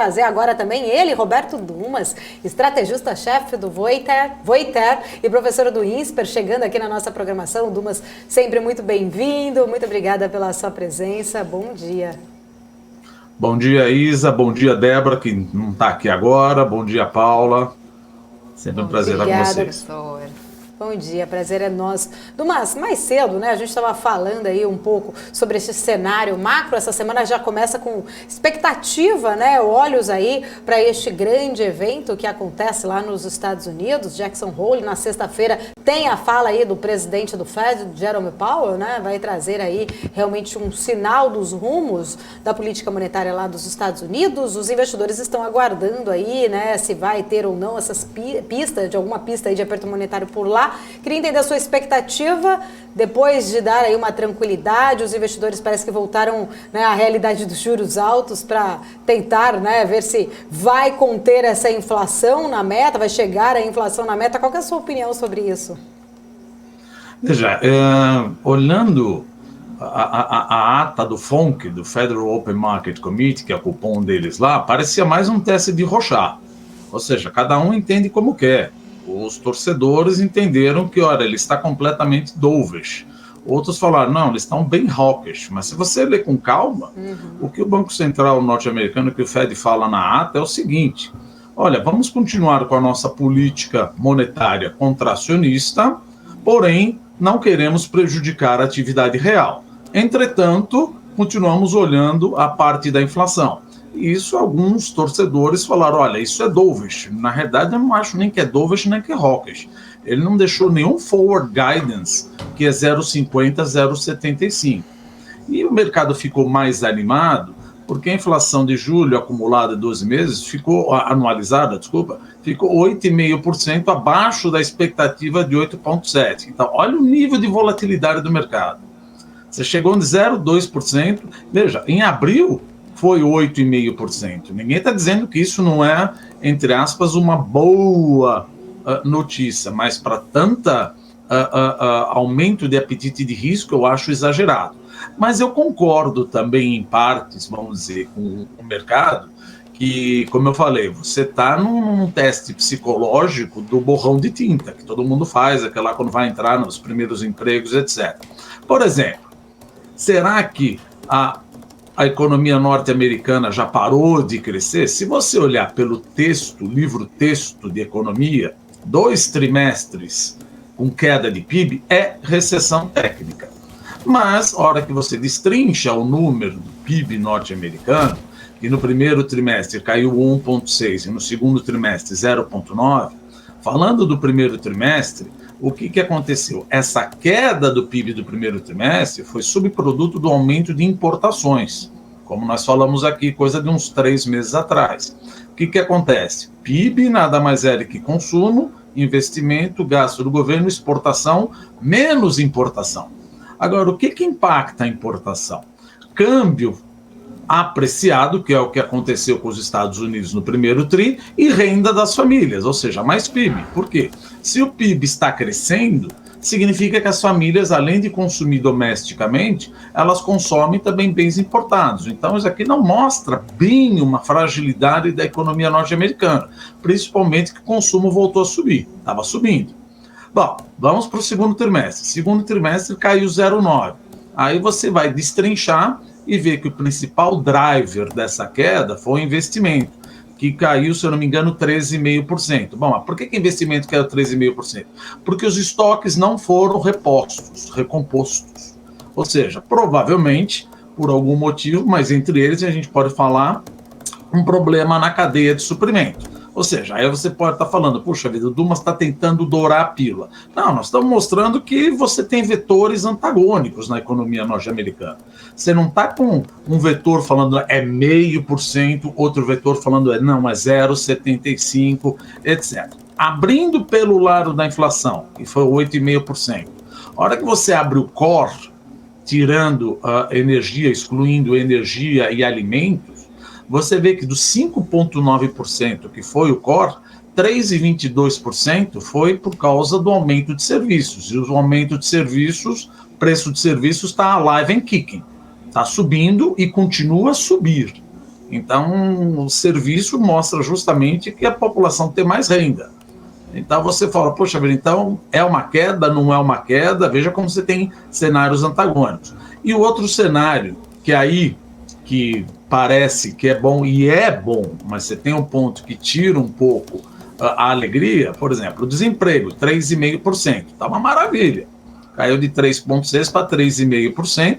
Trazer agora também ele, Roberto Dumas, estrategista-chefe do Voiter e professor do INSPER, chegando aqui na nossa programação. Dumas, sempre muito bem-vindo, muito obrigada pela sua presença, bom dia. Bom dia, Isa, bom dia, Débora, que não está aqui agora, bom dia, Paula, sempre um prazer estar com vocês. Professor. Bom dia, prazer é nosso. Dumas, mais cedo, né, a gente estava falando aí um pouco sobre esse cenário macro, essa semana já começa com expectativa, né, olhos aí para este grande evento que acontece lá nos Estados Unidos, Jackson Hole, na sexta-feira tem a fala aí do presidente do Fed, Jerome Powell, né, vai trazer aí realmente um sinal dos rumos da política monetária lá dos Estados Unidos. Os investidores estão aguardando aí, né, se vai ter ou não essas pistas, alguma pista aí de aperto monetário por lá. Queria entender a sua expectativa, depois de dar aí uma tranquilidade, os investidores parece que voltaram, né, à realidade dos juros altos para tentar, né, ver se vai conter essa inflação na meta, vai chegar a inflação na meta. Qual que é a sua opinião sobre isso? Veja, olhando a ata do FONC, do Federal Open Market Committee, que é o cupom deles lá, parecia mais um teste de Rorschach, ou seja, cada um entende como quer. Os torcedores entenderam que, olha, ele está completamente dovish. Outros falaram, não, eles estão bem hawkish. Mas se você ler com calma, o que o Banco Central norte-americano, que o Fed fala na ata, é o seguinte: olha, vamos continuar com a nossa política monetária contracionista, porém, não queremos prejudicar a atividade real. Entretanto, continuamos olhando a parte da inflação. Isso, alguns torcedores falaram, olha, isso é dovish. Na realidade, eu não acho nem que é dovish, nem que é hawkish. Ele não deixou nenhum forward guidance, que é 0,50, 0,75. E o mercado ficou mais animado, porque a inflação de julho, acumulada de 12 meses, anualizada, ficou 8,5% abaixo da expectativa de 8,7%. Então, olha o nível de volatilidade do mercado. Você chegou em 0,2%. Veja, em abril foi 8,5%. Ninguém está dizendo que isso não é, entre aspas, uma boa notícia, mas para tanta aumento de apetite de risco, eu acho exagerado. Mas eu concordo também, em partes, vamos dizer, com o mercado, que, como eu falei, você está num teste psicológico do borrão de tinta, que todo mundo faz, aquela quando vai entrar nos primeiros empregos, etc. Por exemplo, será que a economia norte-americana já parou de crescer? Se você olhar pelo texto, livro-texto de economia, 2 trimestres com queda de PIB é recessão técnica. Mas, a hora que você destrincha o número do PIB norte-americano, que no primeiro trimestre caiu 1,6 e no segundo trimestre 0,9, falando do primeiro trimestre, o que aconteceu? Essa queda do PIB do primeiro trimestre foi subproduto do aumento de importações, como nós falamos aqui, coisa de uns 3 meses atrás. O que acontece? PIB nada mais é do que consumo, investimento, gasto do governo, exportação, menos importação. Agora, o que impacta a importação? Câmbio apreciado, que é o que aconteceu com os Estados Unidos no primeiro TRI, e renda das famílias, ou seja, mais PIB. Por quê? Se o PIB está crescendo, significa que as famílias, além de consumir domesticamente, elas consomem também bens importados. Então, isso aqui não mostra bem uma fragilidade da economia norte-americana, principalmente que o consumo voltou a subir, estava subindo. Bom, vamos para o segundo trimestre. Segundo trimestre caiu 0,9. Aí você vai destrinchar e ver que o principal driver dessa queda foi o investimento, que caiu, se eu não me engano, 13,5%. Bom, mas por que investimento caiu 13,5%? Porque os estoques não foram recompostos. Ou seja, provavelmente, por algum motivo, mas entre eles a gente pode falar um problema na cadeia de suprimento. Ou seja, aí você pode estar falando, puxa vida, o Dumas está tentando dourar a pílula. Não, nós estamos mostrando que você tem vetores antagônicos na economia norte-americana. Você não está com um vetor falando é 0,5%, outro vetor falando não, é 0,75%, etc. Abrindo pelo lado da inflação, que foi 8,5%. A hora que você abre o core, tirando a energia, excluindo energia e alimentos, você vê que dos 5,9% que foi o core, 3,22% foi por causa do aumento de serviços. E o aumento de serviços, preço de serviços está alive and kicking. Está subindo e continua a subir. Então, o serviço mostra justamente que a população tem mais renda. Então, você fala, poxa vida, então é uma queda, não é uma queda? Veja como você tem cenários antagônicos. E o outro cenário, que aí, que parece que é bom, e é bom, mas você tem um ponto que tira um pouco a alegria, por exemplo, o desemprego, 3,5%, está uma maravilha. Caiu de 3,6% para 3,5%,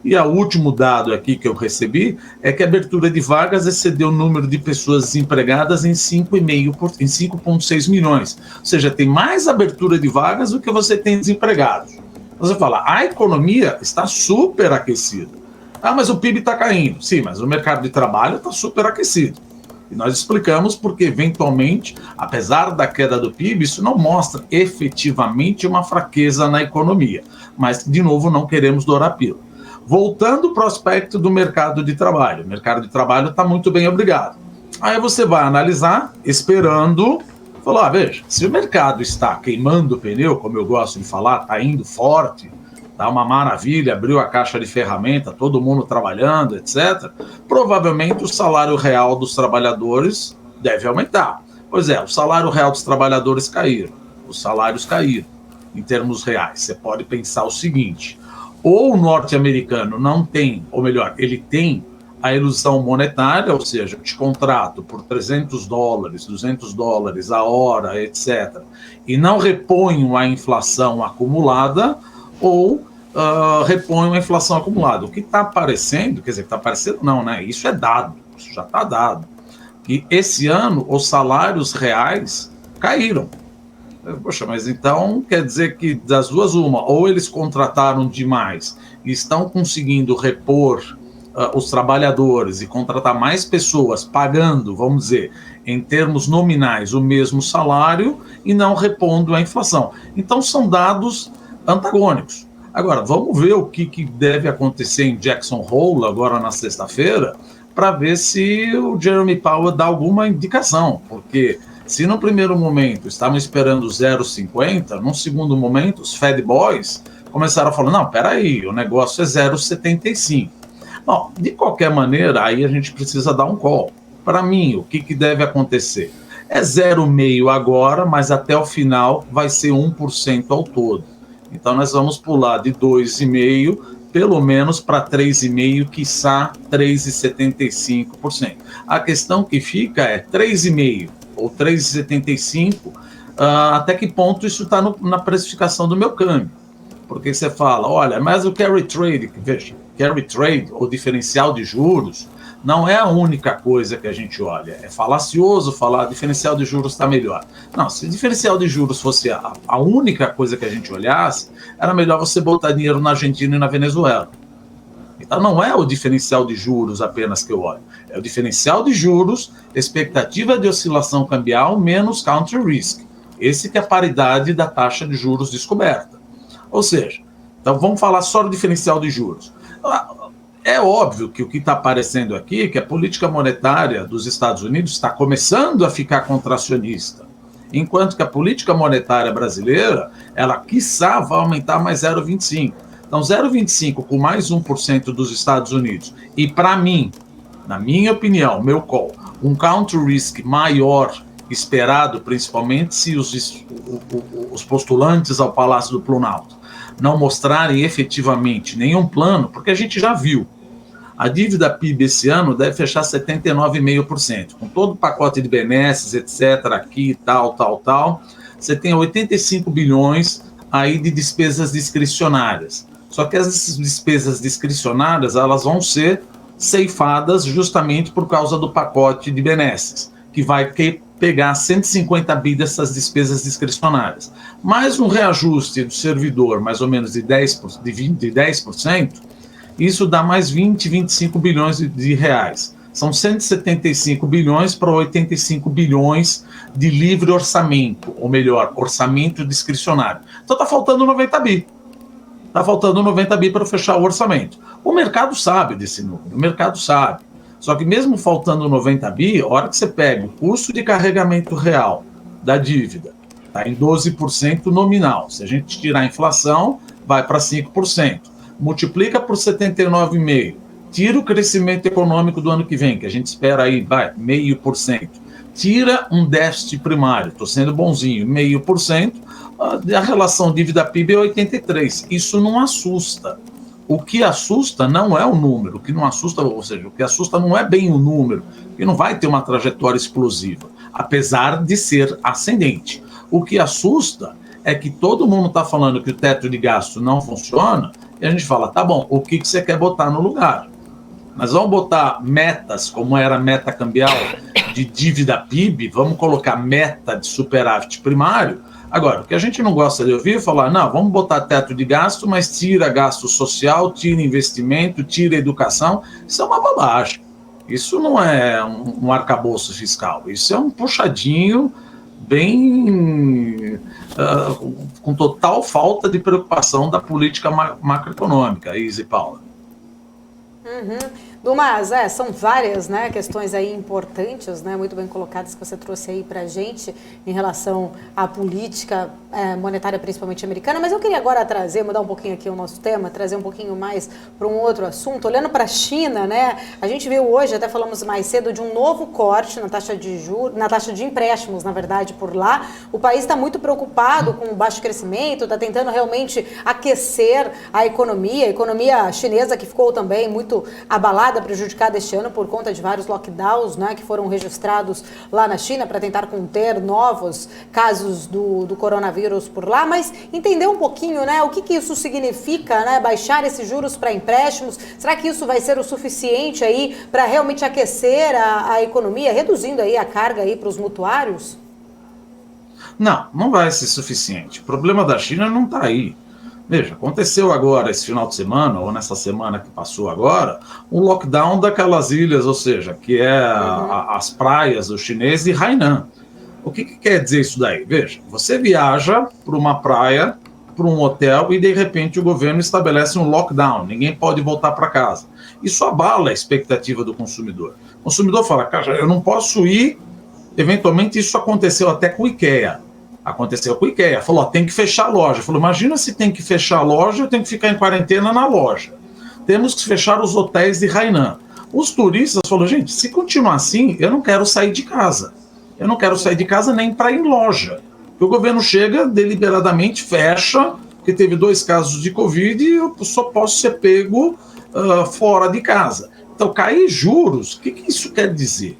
e o último dado aqui que eu recebi é que a abertura de vagas excedeu o número de pessoas desempregadas em 5,6 milhões. Ou seja, tem mais abertura de vagas do que você tem desempregados. Você fala, a economia está super aquecida. Ah, mas o PIB está caindo. Sim, mas o mercado de trabalho está super aquecido. E nós explicamos porque, eventualmente, apesar da queda do PIB, isso não mostra efetivamente uma fraqueza na economia. Mas, de novo, não queremos dourar a pílula. Voltando para o aspecto do mercado de trabalho. O mercado de trabalho está muito bem, obrigado. Aí você vai analisar, esperando, falar, veja, se o mercado está queimando o pneu, como eu gosto de falar, está indo forte, está uma maravilha, abriu a caixa de ferramenta, todo mundo trabalhando, etc., provavelmente o salário real dos trabalhadores deve aumentar. Pois é, o salário real dos trabalhadores caíram, os salários caíram em termos reais. Você pode pensar o seguinte, ou o norte-americano não tem, ou melhor, ele tem a ilusão monetária, ou seja, eu te contrato por $300, $200 a hora, etc., e não reponho a inflação acumulada, ou reponho a inflação acumulada. O que está aparecendo, quer dizer, está aparecendo não, né? Isso é dado, isso já está dado, que esse ano os salários reais caíram. Poxa, mas então quer dizer que das duas uma, ou eles contrataram demais e estão conseguindo repor os trabalhadores e contratar mais pessoas pagando, vamos dizer, em termos nominais o mesmo salário e não repondo a inflação. Então são dados antagônicos. Agora, vamos ver o que deve acontecer em Jackson Hole agora na sexta-feira para ver se o Jeremy Powell dá alguma indicação, porque se no primeiro momento estavam esperando 0,50, no segundo momento os Fed Boys começaram a falar, não, peraí, o negócio é 0,75. Bom, de qualquer maneira, aí a gente precisa dar um call. Para mim, o que deve acontecer? É 0,5 agora, mas até o final vai ser 1% ao todo. Então nós vamos pular de 2,5% pelo menos para 3,5%, quiçá 3,75%. A questão que fica é 3,5% ou 3,75%, até que ponto isso está na precificação do meu câmbio. Porque você fala, olha, mas o carry trade, veja, carry trade, ou diferencial de juros, não é a única coisa que a gente olha. É falacioso falar diferencial de juros está melhor. Não, se diferencial de juros fosse a única coisa que a gente olhasse, era melhor você botar dinheiro na Argentina e na Venezuela. Então não é o diferencial de juros apenas que eu olho. É o diferencial de juros, expectativa de oscilação cambial menos country risk. Esse que é a paridade da taxa de juros descoberta. Ou seja, então vamos falar só do diferencial de juros. É óbvio que o que está aparecendo aqui é que a política monetária dos Estados Unidos está começando a ficar contracionista, enquanto que a política monetária brasileira, ela quiçá vai aumentar mais 0,25. Então 0,25 com mais 1% dos Estados Unidos, e para mim, na minha opinião, meu call, um counter risk maior esperado, principalmente se os postulantes ao Palácio do Planalto não mostrarem efetivamente nenhum plano, porque a gente já viu, a dívida PIB esse ano deve fechar 79,5%, com todo o pacote de benesses, etc., aqui, tal, você tem 85 bilhões aí de despesas discricionárias. Só que essas despesas discricionárias, elas vão ser ceifadas justamente por causa do pacote de benesses, que vai pegar 150 bi dessas despesas discricionárias. Mais um reajuste do servidor, mais ou menos de 10%, isso dá mais 25 bilhões de reais. São 175 bilhões para 85 bilhões de livre orçamento, ou melhor, orçamento discricionário. Então está faltando 90 bi. Está faltando 90 bi para fechar o orçamento. O mercado sabe desse número, o mercado sabe. Só que mesmo faltando 90 bi, a hora que você pega o custo de carregamento real da dívida, está em 12% nominal. Se a gente tirar a inflação, vai para 5%. Multiplica por 79,5%. tira o crescimento econômico do ano que vem, que a gente espera aí, 0,5%. Tira um déficit primário, estou sendo bonzinho, 0,5%, a relação dívida-PIB é 83%. Isso não assusta. O que assusta não é o número, o que não assusta, ou seja, o que assusta não é bem o número, que não vai ter uma trajetória explosiva, apesar de ser ascendente. O que assusta é que todo mundo está falando que o teto de gasto não funciona, e a gente fala, tá bom, o que você quer botar no lugar? Nós vamos botar metas, como era a meta cambial de dívida PIB, vamos colocar meta de superávit primário. Agora, o que a gente não gosta de ouvir é falar, não, vamos botar teto de gasto, mas tira gasto social, tira investimento, tira educação. Isso é uma bobagem. Isso não é um arcabouço fiscal. Isso é um puxadinho bem com total falta de preocupação da política macroeconômica, Isa e Paula. Dumas, são várias, né, questões aí importantes, né, muito bem colocadas que você trouxe aí para a gente em relação à política monetária, principalmente americana, mas eu queria agora mudar um pouquinho aqui o nosso tema, trazer um pouquinho mais para um outro assunto, olhando para a China, né, a gente viu hoje, até falamos mais cedo, de um novo corte na taxa de juros, na taxa de empréstimos, na verdade, por lá. O país está muito preocupado com o baixo crescimento, está tentando realmente aquecer a economia chinesa que ficou também muito abalada, prejudicada este ano por conta de vários lockdowns, né, que foram registrados lá na China para tentar conter novos casos do coronavírus por lá, mas entender um pouquinho, né, o que isso significa, né, baixar esses juros para empréstimos. Será que isso vai ser o suficiente aí para realmente aquecer a economia, reduzindo aí a carga aí para os mutuários? Não vai ser suficiente. O problema da China não está aí. Veja, aconteceu agora, esse final de semana, ou nessa semana que passou agora, um lockdown daquelas ilhas, ou seja, que é as praias do chinês de Hainan. O que quer dizer isso daí? Veja, você viaja para uma praia, para um hotel, e de repente o governo estabelece um lockdown, ninguém pode voltar para casa. Isso abala a expectativa do consumidor. O consumidor fala, cara, eu não posso ir, eventualmente isso aconteceu até com o IKEA. Aconteceu com o IKEA, falou, tem que fechar a loja. Falou, imagina se tem que fechar a loja, eu tenho que ficar em quarentena na loja. Temos que fechar os hotéis de Hainan. Os turistas falaram, gente, se continuar assim, eu não quero sair de casa. Eu não quero sair de casa nem para ir em loja. Porque o governo chega, deliberadamente fecha, porque teve 2 casos de Covid e eu só posso ser pego fora de casa. Então, cair juros, o que isso quer dizer?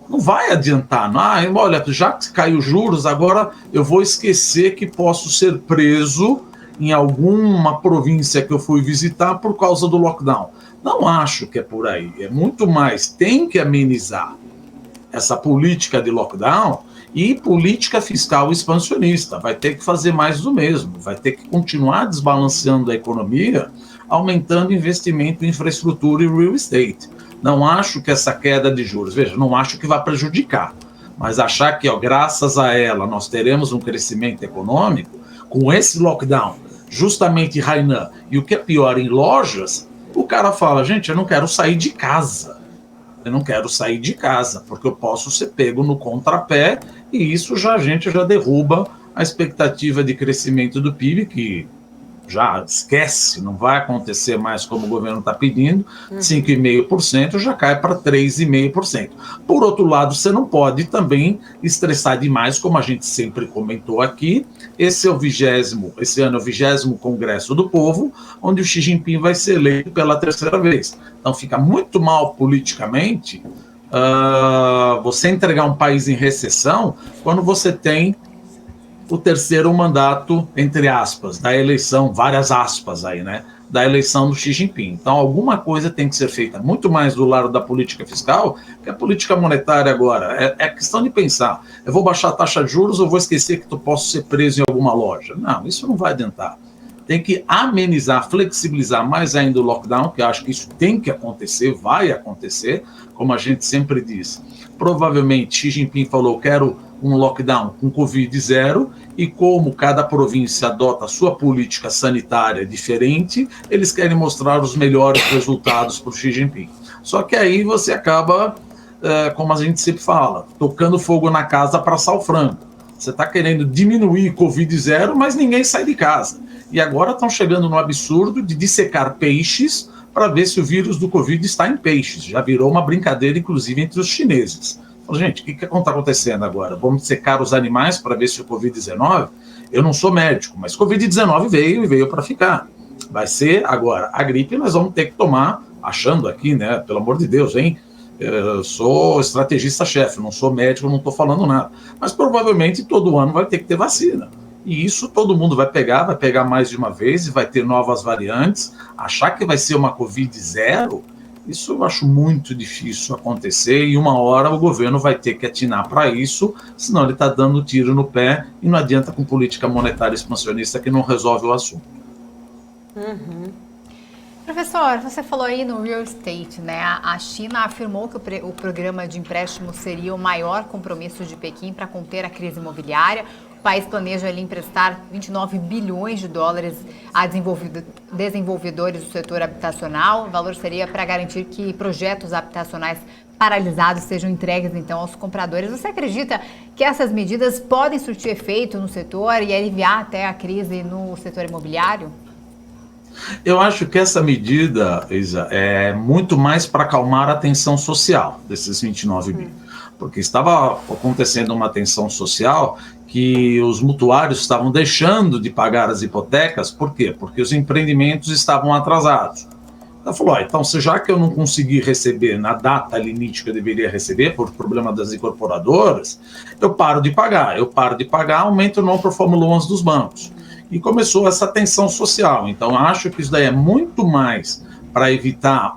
Não vai adiantar, não. Olha, já que caiu juros, agora eu vou esquecer que posso ser preso em alguma província que eu fui visitar por causa do lockdown. Não acho que é por aí, é muito mais, tem que amenizar essa política de lockdown e política fiscal expansionista, vai ter que fazer mais do mesmo, vai ter que continuar desbalanceando a economia, aumentando investimento em infraestrutura e real estate. Não acho que essa queda de juros, veja, não acho que vai prejudicar, mas achar que, graças a ela, nós teremos um crescimento econômico, com esse lockdown, justamente em Hainan, e o que é pior, em lojas, o cara fala, gente, eu não quero sair de casa. Eu não quero sair de casa, porque eu posso ser pego no contrapé, e isso a gente já derruba a expectativa de crescimento do PIB, que já esquece, não vai acontecer mais como o governo está pedindo, 5,5% já cai para 3,5%. Por outro lado, você não pode também estressar demais, como a gente sempre comentou aqui, esse ano é o 20º Congresso do Povo, onde o Xi Jinping vai ser eleito pela 3ª vez. Então fica muito mal politicamente você entregar um país em recessão quando você tem o 3º mandato, entre aspas, da eleição, várias aspas aí, né, da eleição do Xi Jinping. Então, alguma coisa tem que ser feita muito mais do lado da política fiscal que a política monetária agora. É questão de pensar, eu vou baixar a taxa de juros ou vou esquecer que eu posso ser preso em alguma loja? Não, isso não vai adiantar. Tem que amenizar, flexibilizar mais ainda o lockdown, que eu acho que isso tem que acontecer, vai acontecer, como a gente sempre diz. Provavelmente Xi Jinping falou, quero um lockdown com Covid zero, e como cada província adota a sua política sanitária diferente, eles querem mostrar os melhores resultados para o Xi Jinping. Só que aí você acaba, como a gente sempre fala, tocando fogo na casa para assar o frango. Você está querendo diminuir Covid zero, mas ninguém sai de casa. E agora estão chegando no absurdo de dissecar peixes para ver se o vírus do Covid está em peixes. Já virou uma brincadeira, inclusive, entre os chineses. Então, gente, o que está acontecendo agora? Vamos secar os animais para ver se o Covid-19... Eu não sou médico, mas Covid-19 veio para ficar. Vai ser agora a gripe, nós vamos ter que tomar, achando aqui, né? Pelo amor de Deus, hein? Eu sou estrategista-chefe, não sou médico, não estou falando nada. Mas provavelmente todo ano vai ter que ter vacina. E isso todo mundo vai pegar mais de uma vez e vai ter novas variantes. Achar que vai ser uma Covid zero, isso eu acho muito difícil acontecer, e uma hora o governo vai ter que atinar para isso, senão ele está dando tiro no pé, e não adianta com política monetária expansionista que não resolve o assunto. Professor, você falou aí no real estate, né? A China afirmou que o programa de empréstimo seria o maior compromisso de Pequim para conter a crise imobiliária. O país planeja ali emprestar 29 bilhões de dólares a desenvolvedores do setor habitacional. O valor seria para garantir que projetos habitacionais paralisados sejam entregues, então, aos compradores. Você acredita que essas medidas podem surtir efeito no setor e aliviar até a crise no setor imobiliário? Eu acho que essa medida, Isa, é muito mais para acalmar a tensão social desses 29 mil. Porque estava acontecendo uma tensão social que os mutuários estavam deixando de pagar as hipotecas. Por quê? Porque os empreendimentos estavam atrasados. Ela falou, então, já que eu não consegui receber na data limite que eu deveria receber, por problema das incorporadoras, eu paro de pagar, aumento o non-performing loans dos bancos. E começou essa tensão social. Então, acho que isso daí é muito mais para evitar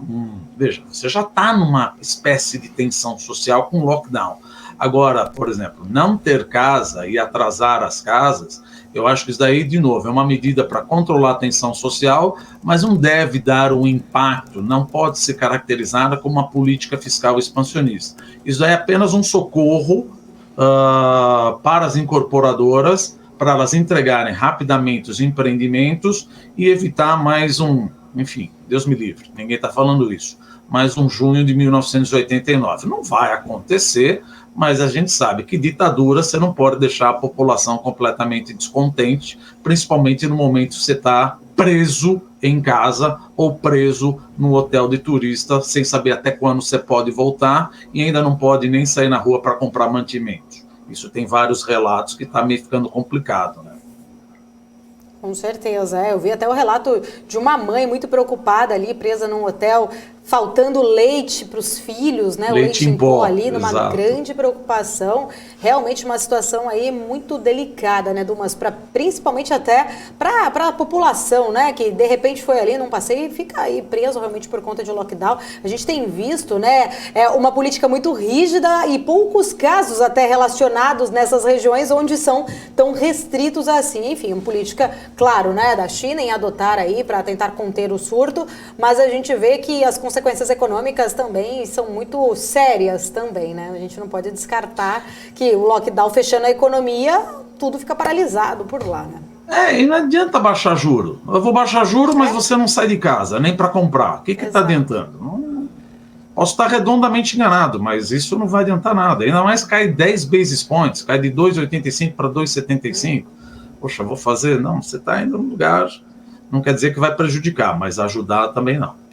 Veja, você já está numa espécie de tensão social com lockdown. Agora, por exemplo, não ter casa e atrasar as casas, eu acho que isso daí, de novo, é uma medida para controlar a tensão social, mas não deve dar um impacto, não pode ser caracterizada como uma política fiscal expansionista. Isso daí é apenas um socorro para as incorporadoras, para elas entregarem rapidamente os empreendimentos e evitar mais enfim, Deus me livre, ninguém está falando isso, mais um junho de 1989. Não vai acontecer, mas a gente sabe que ditadura você não pode deixar a população completamente descontente, principalmente no momento que você está preso em casa ou preso no hotel de turista, sem saber até quando você pode voltar e ainda não pode nem sair na rua para comprar mantimentos. Isso tem vários relatos que está meio ficando complicado, né? Com certeza, eu vi até o relato de uma mãe muito preocupada ali, presa num hotel, faltando leite para os filhos, né? Leite em pó ali, numa grande preocupação. Realmente uma situação aí muito delicada, né, Dumas? Principalmente até para a população, né? Que de repente foi ali num passeio e fica aí preso realmente por conta de lockdown. A gente tem visto, né, uma política muito rígida e poucos casos até relacionados nessas regiões onde são tão restritos assim. Enfim, uma política, claro, né, da China em adotar aí para tentar conter o surto, mas a gente vê que as consequências econômicas também são muito sérias também, né? A gente não pode descartar que o lockdown fechando a economia, tudo fica paralisado por lá, né? E não adianta baixar juro. Eu vou baixar juro, mas você não sai de casa, nem para comprar. O que está adiantando? Não, posso estar redondamente enganado, mas isso não vai adiantar nada. Ainda mais cai 10 basis points, cai de 2,85 para 2,75. Poxa, vou fazer? Não, você está indo no lugar, não quer dizer que vai prejudicar, mas ajudar também não.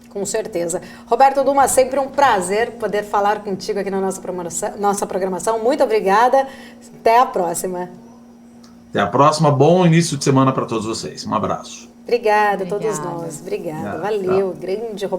Com certeza. Roberto Dumas, sempre um prazer poder falar contigo aqui na nossa programação. Muito obrigada. Até a próxima. Até a próxima. Bom início de semana para todos vocês. Um abraço. Obrigada a todos nós. Obrigada. Valeu. Tchau. Grande Roberto.